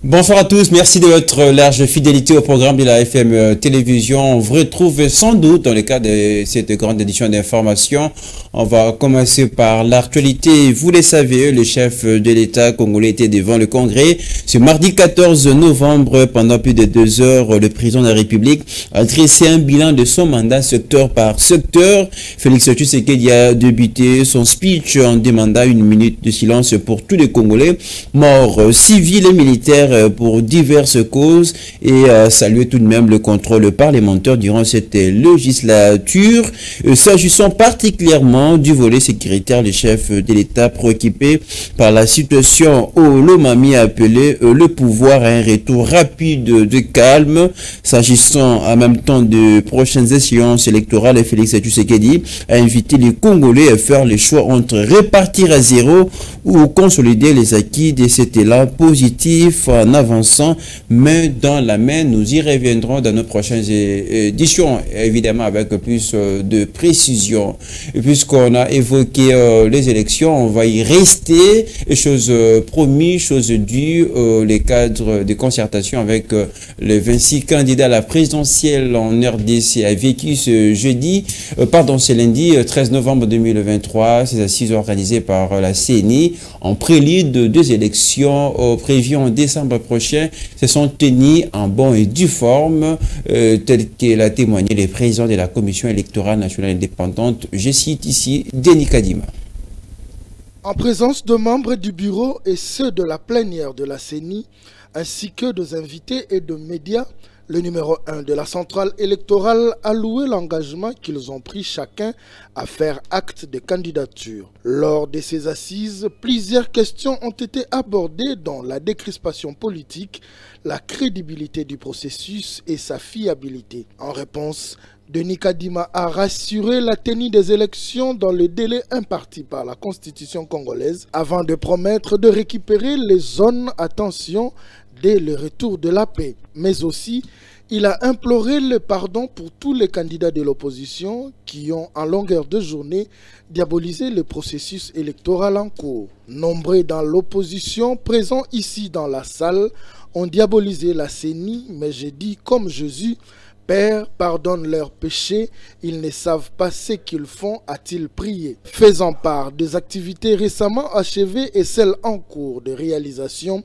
Bonsoir à tous, merci de votre large fidélité au programme de la FM Télévision. On vous retrouve sans doute dans le cadre de cette grande édition d'information. On va commencer par l'actualité. Vous le savez, le chef de l'État congolais était devant le Congrès. Ce mardi 14 novembre, pendant plus de 2 heures, le président de la République a dressé un bilan de son mandat secteur par secteur. Félix Tshisekedi a débuté son speech en demandant 1 minute de silence pour tous les Congolais morts civils et militaires pour diverses causes et saluer tout de même le contrôle parlementaire durant cette législature. S'agissant particulièrement du volet sécuritaire, le chef de l'État préoccupé par la situation au Lomami a appelé le pouvoir à un retour rapide de calme. S'agissant en même temps de prochaines échéances électorales, Félix Tshisekedi a invité les Congolais à faire le choix entre répartir à zéro ou consolider les acquis de cet élan positif en avançant main dans la main. Nous y reviendrons dans nos prochaines éditions, évidemment avec plus de précision. Et puisqu'on a évoqué les élections, on va y rester. Chose promise, chose due, les cadres de concertation avec les 26 candidats à la présidentielle en RDC a vécu ce lundi 13 novembre 2023, ces assises organisées par la CENI en prélude de 2 élections prévues en décembre prochain se sont tenues en bonne et due forme, tel que l'a témoigné le président de la Commission électorale nationale indépendante. Je cite ici Denis Kadima. En présence de membres du bureau et ceux de la plénière de la CENI, ainsi que des invités et de médias, le numéro 1 de la centrale électorale a loué l'engagement qu'ils ont pris chacun à faire acte de candidature. Lors de ces assises, plusieurs questions ont été abordées dont la décrispation politique, la crédibilité du processus et sa fiabilité. En réponse, Denis Kadima a rassuré la tenue des élections dans le délai imparti par la Constitution congolaise avant de promettre de récupérer les zones à tension dès le retour de la paix. Mais aussi, il a imploré le pardon pour tous les candidats de l'opposition qui ont, en longueur de journée, diabolisé le processus électoral en cours. Nombreux dans l'opposition, présents ici dans la salle, ont diabolisé la CENI, mais j'ai dit comme Jésus, Père, pardonne leurs péchés, ils ne savent pas ce qu'ils font, a-t-il prié. Faisant part des activités récemment achevées et celles en cours de réalisation,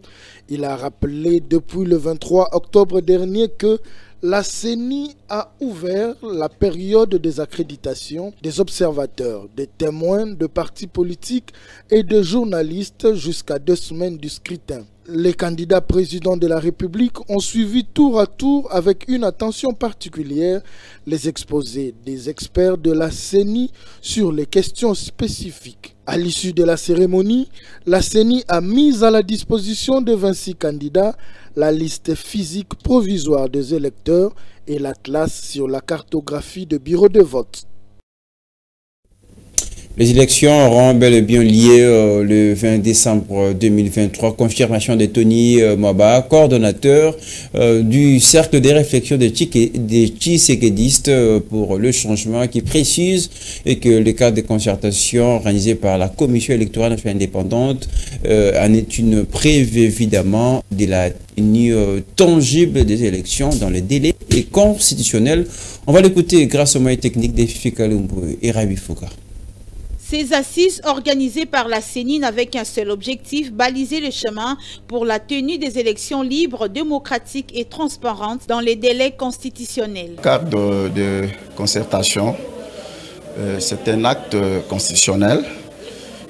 il a rappelé depuis le 23 octobre dernier que la CENI a ouvert la période des accréditations des observateurs, des témoins de partis politiques et de journalistes jusqu'à 2 semaines du scrutin. Les candidats présidents de la République ont suivi tour à tour avec une attention particulière les exposés des experts de la CENI sur les questions spécifiques. À l'issue de la cérémonie, la CENI a mis à la disposition de 26 candidats la liste physique provisoire des électeurs et l'atlas sur la cartographie de bureaux de vote. Les élections auront bel et bien lieu le 20 décembre 2023. Confirmation de Tony Mwaba, coordonnateur du cercle des réflexions des Tshisekedistes pour le changement, qui précise et que le cadre de concertation organisé par la Commission électorale nationale indépendante en est une preuve évidemment de la tenue tangible des élections dans les délais et constitutionnels. On va l'écouter grâce aux moyens techniques de Fifi Kalumbu et Rabi Fouka. Ces assises organisées par la CENI n'avaient qu'un seul objectif, baliser le chemin pour la tenue des élections libres, démocratiques et transparentes dans les délais constitutionnels. Le cadre de concertation, c'est un acte constitutionnel,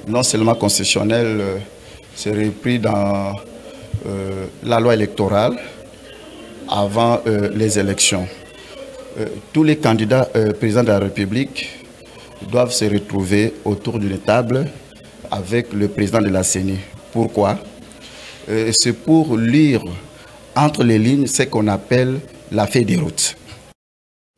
non seulement constitutionnel, c'est repris dans la loi électorale avant les élections. Tous les candidats présidents de la République doivent se retrouver autour d'une table avec le président de la CENI. Pourquoi? C'est pour lire entre les lignes ce qu'on appelle la feuille de route.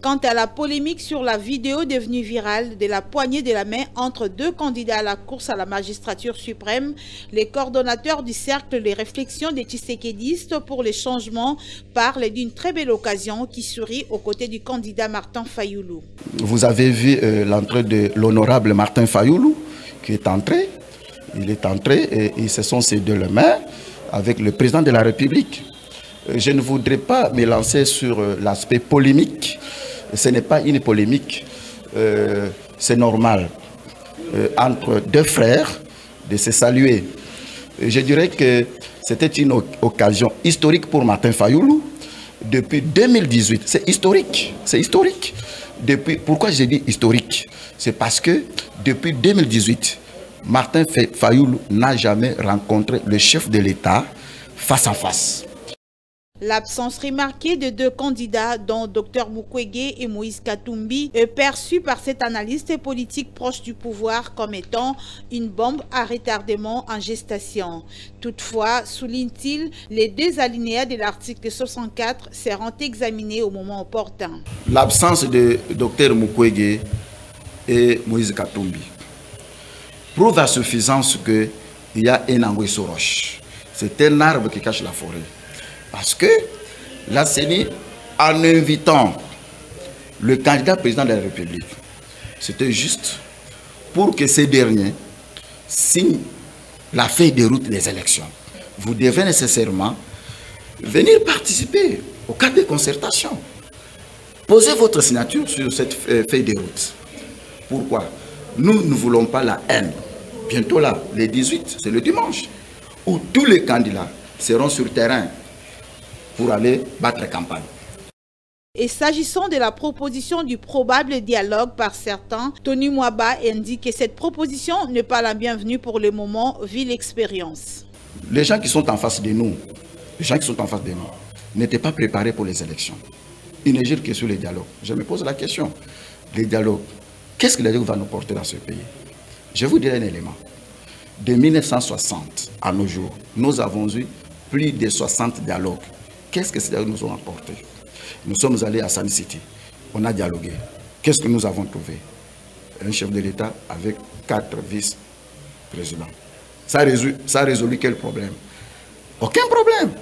Quant à la polémique sur la vidéo devenue virale de la poignée de la main entre 2 candidats à la course à la magistrature suprême, les coordonnateurs du cercle des réflexions des Tshisekedistes pour les changements parlent d'une très belle occasion qui sourit aux côtés du candidat Martin Fayoulou. Vous avez vu l'entrée de l'honorable Martin Fayoulou qui est entré. Il est entré et ce sont ces 2 mains avec le président de la République. Je ne voudrais pas me lancer sur l'aspect polémique. Ce n'est pas une polémique, c'est normal. Entre deux frères, de se saluer. Je dirais que c'était une occasion historique pour Martin Fayoulou. Depuis 2018, c'est historique. C'est historique. Pourquoi j'ai dit historique? C'est parce que depuis 2018, Martin Fayoulou n'a jamais rencontré le chef de l'État face à face. L'absence remarquée de deux candidats, dont Dr Mukwege et Moïse Katumbi, est perçue par cet analyste politique proche du pouvoir comme étant une bombe à retardement en gestation. Toutefois, souligne-t-il, les deux alinéas de l'article 64 seront examinés au moment opportun. L'absence de Dr Mukwege et Moïse Katumbi prouve à suffisance qu'il y a un anguille sur roche. C'est un arbre qui cache la forêt. Parce que la CENI, en invitant le candidat président de la République, c'était juste pour que ces derniers signent la feuille de route des élections. Vous devez nécessairement venir participer au cadre de concertation. Posez votre signature sur cette feuille de route. Pourquoi? Nous ne voulons pas la haine. Bientôt là, le 18, c'est le dimanche, où tous les candidats seront sur terrain pour aller battre campagne. Et s'agissant de la proposition du probable dialogue par certains, Tony Mwaba indique que cette proposition n'est pas la bienvenue pour le moment, vu l'expérience. Les gens qui sont en face de nous, n'étaient pas préparés pour les élections. Ils ne gèrent que sur les dialogues. Je me pose la question, les dialogues, qu'est-ce que le dialogue va nous porter dans ce pays? Je vous dirai un élément. De 1960 à nos jours, nous avons eu plus de 60 dialogues. Qu'est-ce que ces dialogues nous ont apporté? Nous sommes allés à Sun City, on a dialogué. Qu'est-ce que nous avons trouvé? Un chef de l'État avec 4 vice-présidents. Ça a résolu quel problème? Aucun problème.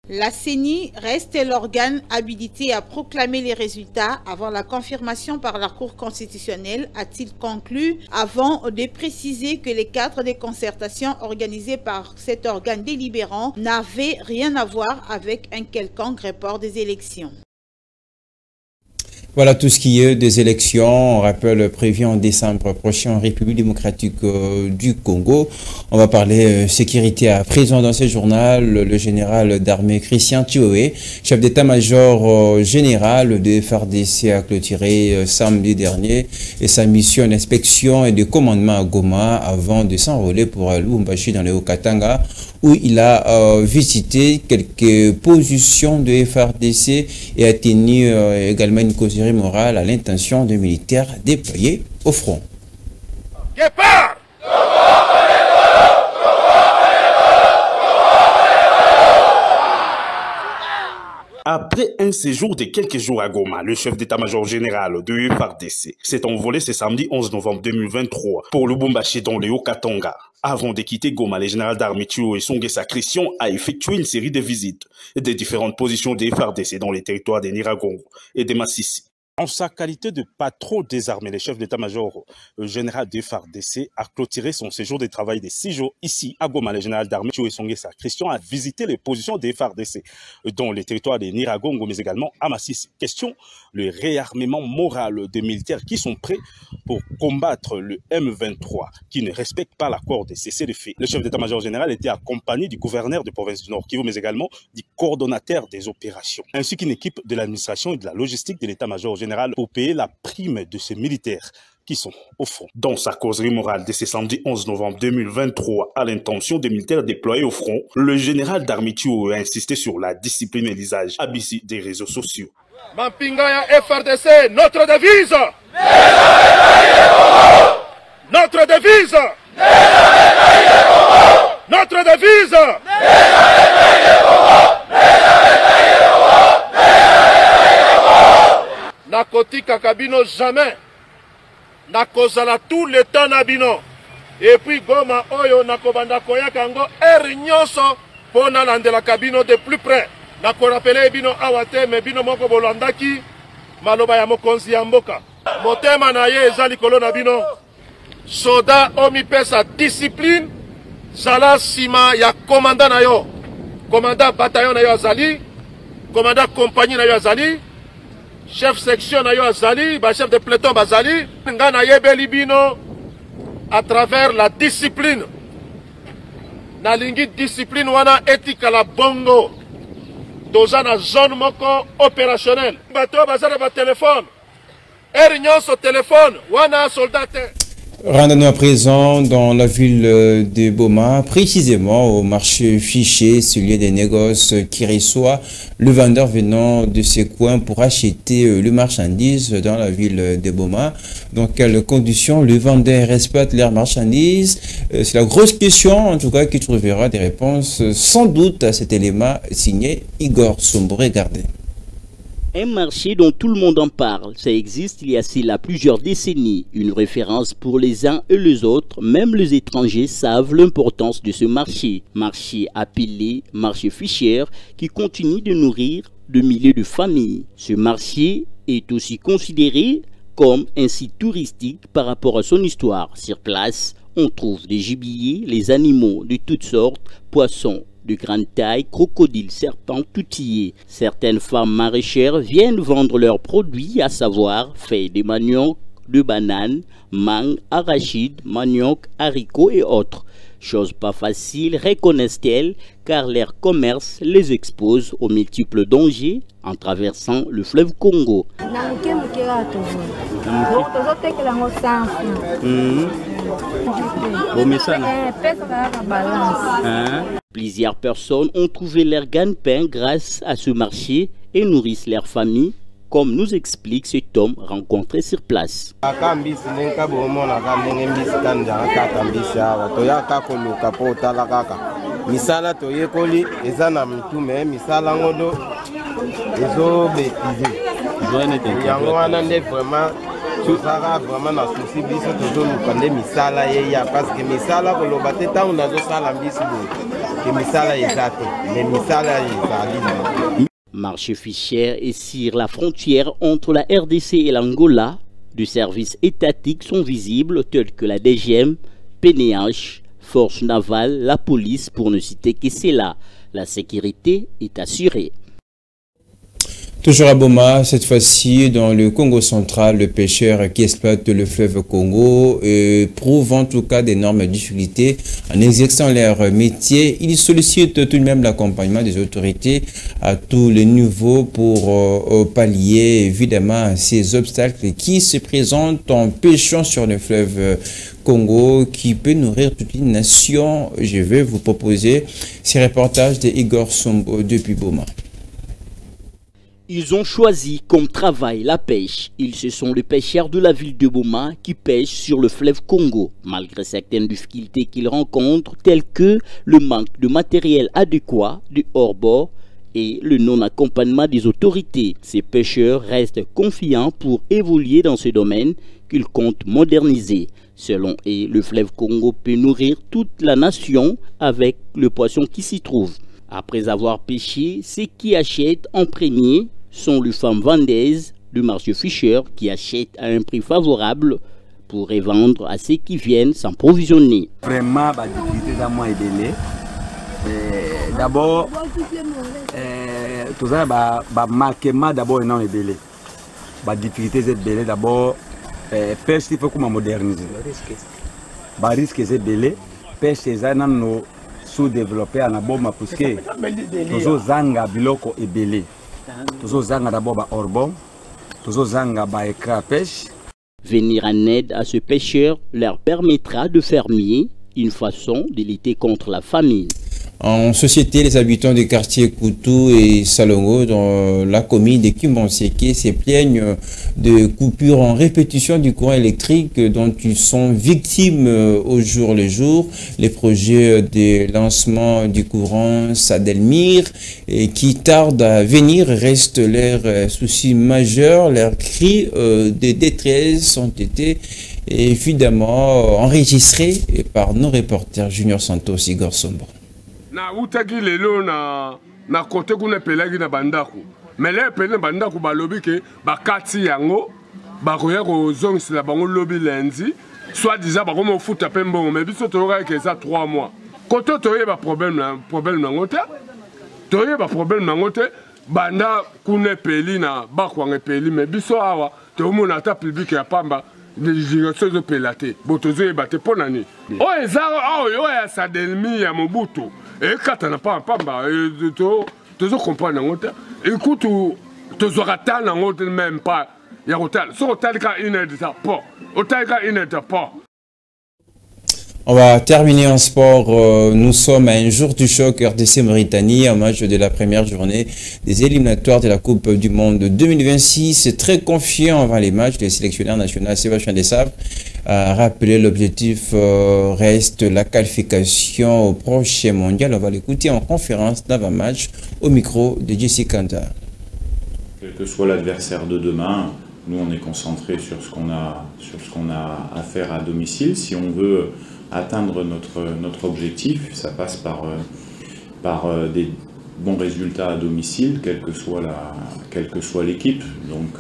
La CENI reste l'organe habilité à proclamer les résultats avant la confirmation par la Cour constitutionnelle, a-t-il conclu, avant de préciser que les cadres des concertations organisées par cet organe délibérant n'avaient rien à voir avec un quelconque report des élections. Voilà tout ce qui est des élections, on rappelle, prévues en décembre prochain en République démocratique du Congo. On va parler sécurité à présent dans ce journal. Le général d'armée Christian Tioé, chef d'état-major général de FARDC, a clôturé samedi dernier et sa mission d'inspection et de commandement à Goma avant de s'enrôler pour Lubumbashi dans le Haut-Katanga, où il a visité quelques positions de FARDC et a tenu également une causerie morale à l'intention des militaires déployés au front. Après un séjour de quelques jours à Goma, le chef d'état-major général de FARDC s'est envolé ce samedi 11 novembre 2023 pour Lubumbashi dans le Haut-Katanga. Avant de quitter Goma, le général d'armée Tioé Songesa Christian a effectué une série de visites des différentes positions des FARDC dans les territoires de Niragongo et de Massissi. En sa qualité de patron des armées, le chef d'état-major général de FARDC a clôturé son séjour de travail de 6 jours ici à Goma. Le général d'armée Tioé Songesa Christian a visité les positions des FARDC dans les territoires de Niragongo, mais également à Massissi. Question, le réarmement moral des militaires qui sont prêts pour combattre le M23, qui ne respecte pas l'accord de cessez-le-feu. Le chef d'état-major général était accompagné du gouverneur de province du Nord Kivu, mais également du coordonnateur des opérations, ainsi qu'une équipe de l'administration et de la logistique de l'état-major général pour payer la prime de ces militaires qui sont au front. Dans sa causerie morale de ce samedi 11 novembre 2023 à l'intention des militaires déployés au front, le général d'armée Tioé a insisté sur la discipline et l'usage habituel des réseaux sociaux. Mampingaya FARDC, notre devise! Notre devise! Notre devise! Nakotika kabino jamais. Nakozala tout le temps nabino. Et puis Goma oyo nakobanda koyaka ngo nyonso pona landela kabino de plus près. Nakorapele bino awate me bino moko bolandaki maloba ya mokonzi ya mboka. Motema na ye eza likolo na bino. Soda omi pesa discipline zala sima ya komanda na yo. commandant bataillon na yo azali, commandant compagnie na yo azali, chef section na yo azali, chef de peloton bazali, nga na yebeli bino à travers la discipline. Na lingi discipline wana etika la bongo. Toza na zone moko opérationnelle. Bato bazala ba téléphone. Erignon sur téléphone, wana soldat. Rendons-nous à présent dans la ville de Boma, précisément au marché Fiché, ce lieu des négoces qui reçoit le vendeur venant de ces coins pour acheter le marchandise dans la ville de Boma. Dans quelles conditions le vendeur respecte leurs marchandises? C'est la grosse question, en tout cas, qui trouvera des réponses sans doute à cet élément signé Igor Sombo. Regardez. Un marché dont tout le monde en parle, ça existe il y a cela plusieurs décennies, une référence pour les uns et les autres, même les étrangers savent l'importance de ce marché. Marché appelé marché Fischer qui continue de nourrir de milliers de familles. Ce marché est aussi considéré comme un site touristique par rapport à son histoire. Sur place, on trouve des gibiers, les animaux de toutes sortes, poissons de grande taille, crocodiles, serpents, tutillés. Certaines femmes maraîchères viennent vendre leurs produits, à savoir faits de manioc, de bananes, mangue, arachides, manioc, haricots et autres. Chose pas facile, reconnaissent-elles, car leur commerce les expose aux multiples dangers en traversant le fleuve Congo. Plusieurs personnes ont trouvé leur gagne-pain grâce à ce marché et nourrissent leur famille, comme nous explique cet homme rencontré sur place. Marché Fischer est sur la frontière entre la RDC et l'Angola. Des services étatiques sont visibles tels que la DGM, PNH, Force navale, la police pour ne citer que cela. La sécurité est assurée. Toujours à Boma, cette fois-ci dans le Congo central, le pêcheur qui exploite le fleuve Congo éprouve en tout cas d'énormes difficultés en exerçant leur métier. Ils sollicitent tout de même l'accompagnement des autorités à tous les niveaux pour pallier évidemment ces obstacles qui se présentent en pêchant sur le fleuve Congo qui peut nourrir toute une nation. Je vais vous proposer ces reportages de Igor Sombo depuis Boma. Ils ont choisi comme travail la pêche. Ils se sont les pêcheurs de la ville de Boma qui pêchent sur le fleuve Congo. Malgré certaines difficultés qu'ils rencontrent, telles que le manque de matériel adéquat, du hors-bord et le non-accompagnement des autorités, ces pêcheurs restent confiants pour évoluer dans ce domaine qu'ils comptent moderniser. Selon eux, le fleuve Congo peut nourrir toute la nation avec le poisson qui s'y trouve. Après avoir pêché, ceux qui achètent en premier sont les femmes vendeuses du marché Fischer qui achètent à un prix favorable pour revendre à ceux qui viennent s'approvisionner. Vraiment, la difficulté est moins élevée. D'abord, tout ça, le marquement d'abord est non élevée. La difficulté est élevée. D'abord, pêche, il faut qu'on modernise. Le risque est élevé. Pêche, c'est un sous-développé en Boma parce que toujours zanga biloko ebele, toujours zanga d'abord ba orbon, toujours zanga ba écra pêche. Venir en aide à ce pêcheur leur permettra de faire mieux, une façon de lutter contre la famine. En société, les habitants des quartiers Koutou et Salongo, dans la commune de Kimbonseke, se plaignent de coupures en répétition du courant électrique dont ils sont victimes au jour le jour. Les projets de lancement du courant Sadelmir et qui tardent à venir restent leurs soucis majeurs. Leurs cris de détresse ont été évidemment enregistrés par nos reporters Junior Santos et Igor Sombo. Na utaki lelo na kote kuna pelaki na bandaku mais le pele bandaku balobi ke bakati yango bakoya ko zongisela bango lobi lundi soit déjà bako mo futa pembo mais biso to ka ke ça 3 mois kote to yeba problème nango ta toye ba problème nango te banda kuna peli na bakwanga peli mais biso awa to mona ta public ya pamba les directions de pelate botozo e bate ponani o ezaro o ya sadelmi ya mobutu e kata na pamba to comprendre nango te écoute to zorata nango même pas ya hotel so hotel ka inédit pas hotel ka inédit pas. On va terminer en sport. Nous sommes à un jour du choc RDC Mauritanie, en match de la première journée des éliminatoires de la Coupe du Monde 2026. Très confiant avant les matchs, le sélectionneur national Sébastien Desabre a rappelé l'objectif reste la qualification au prochain mondial. On va l'écouter en conférence d'avant-match au micro de Jesse Kantar. Quel que soit l'adversaire de demain, nous on est concentré sur ce qu'on a à faire à domicile. Si on veut atteindre notre objectif, ça passe par des bons résultats à domicile, quelle que soit l'équipe. Donc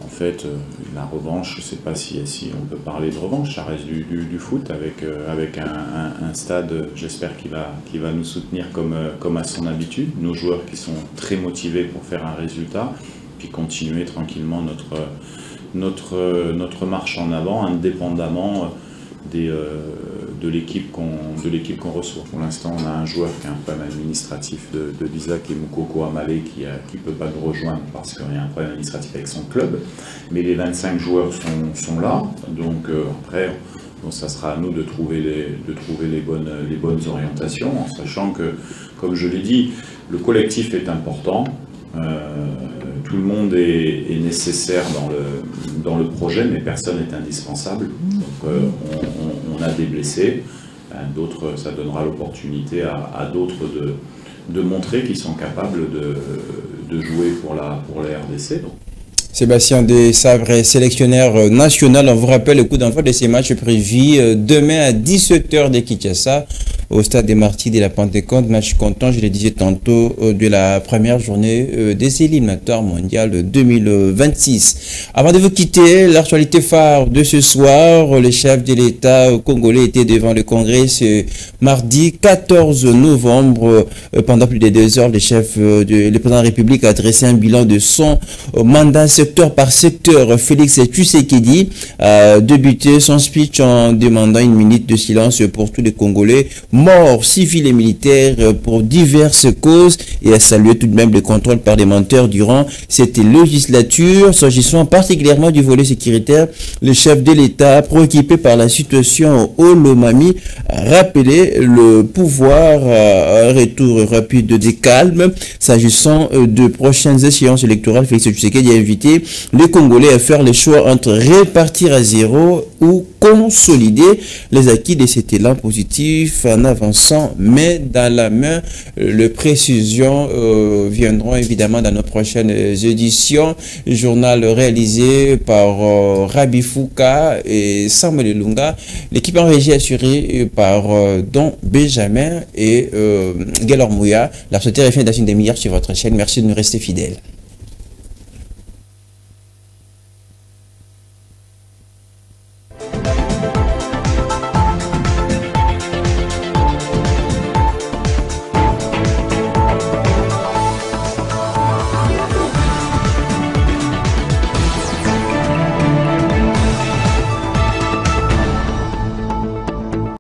en fait, la revanche, je ne sais pas si on peut parler de revanche, ça reste du foot avec un stade, j'espère qu'il va nous soutenir comme à son habitude, nos joueurs qui sont très motivés pour faire un résultat, puis continuer tranquillement notre marche en avant, indépendamment de l'équipe qu'on reçoit. Pour l'instant, on a un joueur qui a un problème administratif de visa, qui est Moukoko Amale, qui ne peut pas nous rejoindre parce qu'il y a un problème administratif avec son club. Mais les 25 joueurs sont là. Donc après, ça sera à nous de trouver les bonnes orientations, en sachant que, comme je l'ai dit, le collectif est important. Tout le monde est nécessaire dans le projet, mais personne n'est indispensable. Donc on a des blessés, d'autres, ça donnera l'opportunité à d'autres de montrer qu'ils sont capables de jouer pour la RDC. Donc. Sébastien Desabre est sélectionneur national. On vous rappelle le coup d'envoi de ces matchs prévus demain à 17h de Kinshasa au stade des Martyrs de la Pentecôte. Match comptant, je le disais tantôt, de la première journée des éliminatoires mondiales 2026. Avant de vous quitter, l'actualité phare de ce soir, le chef de l'État congolais était devant le Congrès ce mardi 14 novembre. Pendant plus de 2 heures, le président de la République a adressé un bilan de son mandat secteur par secteur. Félix Tshisekedi a débuté son speech en demandant 1 minute de silence pour tous les Congolais morts, civils et militaires pour diverses causes, et a salué tout de même le contrôle parlementaire durant cette législature. S'agissant particulièrement du volet sécuritaire, le chef de l'État, préoccupé par la situation au Lomami, a rappelé le pouvoir à un retour rapide de calme. S'agissant de prochaines échéances électorales, Félix Tshisekedi a invité les Congolais à faire le choix entre répartir à zéro ou consolider les acquis de cet élan positif en avançant main dans la main. Les précisions viendront évidemment dans nos prochaines éditions. Journal réalisé par Rabi Fouka et Samuel Lunga. L'équipe en régie assurée par Don Benjamin et Guélor Mouya. La société est fin d'assurer des milliards sur votre chaîne. Merci de nous rester fidèles.